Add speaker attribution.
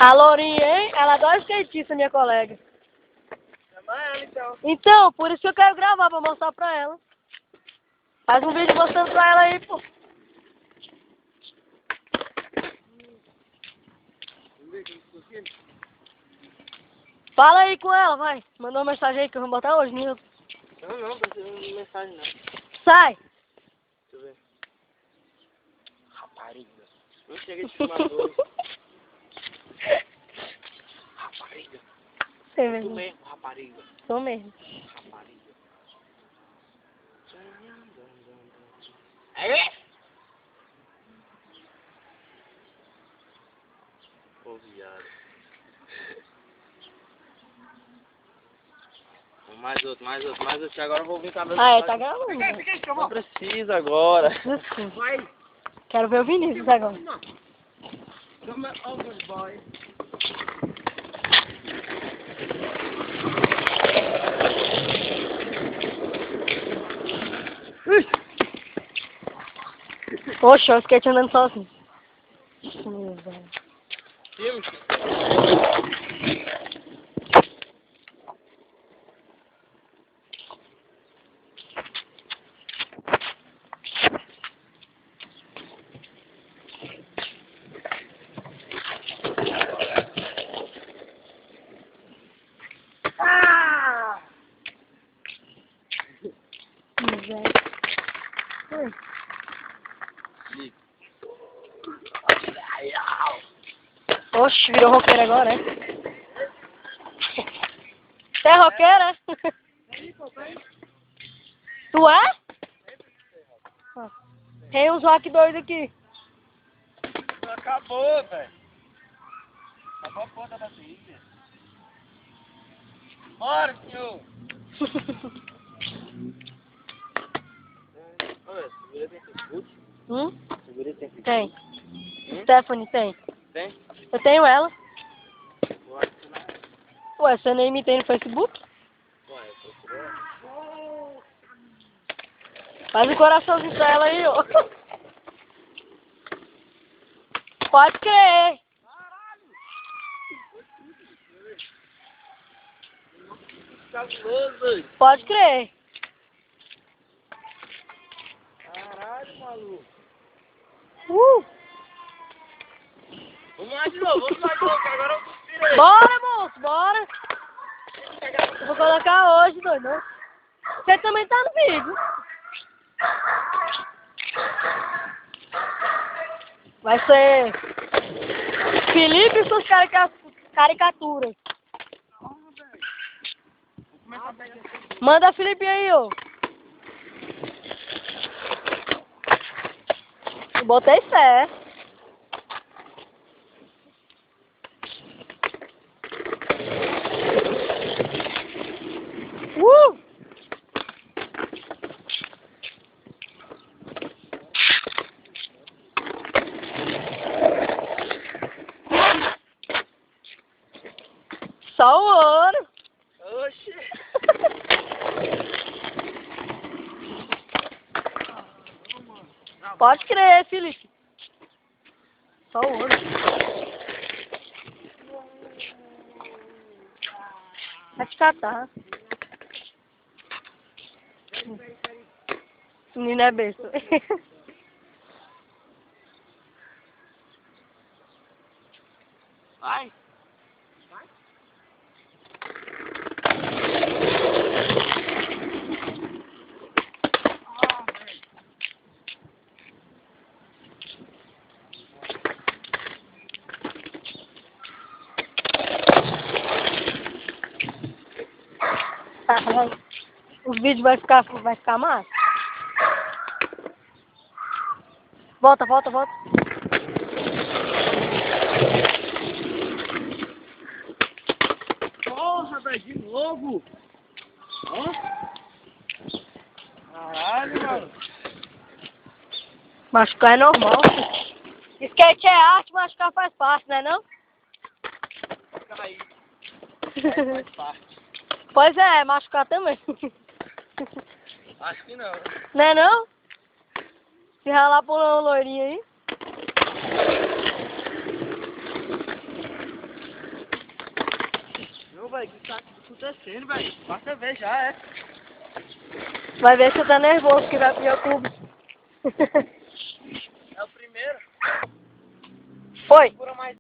Speaker 1: A Lourinha, hein? Ela adora skatista, minha colega.
Speaker 2: Chama ela, então.
Speaker 1: Então, por isso que eu quero gravar, pra mostrar pra ela. Faz um vídeo mostrando pra ela aí, pô. Fala aí com ela, vai. Mandou uma mensagem aí que eu vou botar hoje, né?
Speaker 2: Não precisa de mensagem não.
Speaker 1: Sai!
Speaker 2: Deixa eu ver. Rapariga. Não chega de filmador. Rapariga.
Speaker 1: Sei
Speaker 2: Tu
Speaker 1: mesmo.
Speaker 2: mesmo, rapariga.
Speaker 1: Sou mesmo.
Speaker 2: Rapariga. É? Ô, viado. Mais outro. Agora eu vou vir com a
Speaker 1: Ah, é, tá gravando. né?
Speaker 2: Não precisa agora.
Speaker 1: Desculpa.
Speaker 2: Vai.
Speaker 1: Quero ver o Vinícius agora.
Speaker 2: Come over, boy.
Speaker 1: Oxe, eu skate andando sozinho. Meu velho.
Speaker 2: Filme.
Speaker 1: Meu velho. Oi. Oxe, virou roqueiro agora, é? Você é roqueiro, é? Tu é? Ah. Tem uns rock doidos aqui.
Speaker 2: Acabou, velho. Acabou a ponta da trilha. Bora, senhor. Olha, segura tem Facebook? Segura tem Facebook?
Speaker 1: Tem. Stephanie tem.
Speaker 2: Tem?
Speaker 1: Eu tenho ela.
Speaker 2: Bora, senão.
Speaker 1: Ué, você nem me tem no Facebook?
Speaker 2: Ué, eu procurando.
Speaker 1: Faz um coraçãozinho pra ela aí, ó. Pode crer.
Speaker 2: Cabuloso, doido.
Speaker 1: Pode crer.
Speaker 2: Caralho, maluco. Vamos lá de novo, que agora eu virei.
Speaker 1: Bora, moço, bora. Eu vou colocar hoje, doido. Você também tá no vídeo. Vai ser Felipe e suas caricaturas. Manda Felipe aí, ó. Eu botei fé. Só o ouro.
Speaker 2: Oxi.
Speaker 1: Pode crer, Felipe. Só o ouro. Vai te catar. Menino é besta.
Speaker 2: Vai.
Speaker 1: Os vídeos vai ficar massa. Volta.
Speaker 2: Porra, velho, de novo. Ó. Caralho, mano.
Speaker 1: Machucar é normal. Skate é arte, machucar faz parte, né não?
Speaker 2: Caí. Faz parte.
Speaker 1: Pois é, machucar também.
Speaker 2: Acho que não.
Speaker 1: Não é não? Se ralar por uma loirinha aí.
Speaker 2: Não, velho, o que tá acontecendo, velho? Basta ver já, é.
Speaker 1: Vai ver se você tá nervoso que vai pro meu clube.
Speaker 2: É o primeiro.
Speaker 1: Foi.
Speaker 2: Procura mais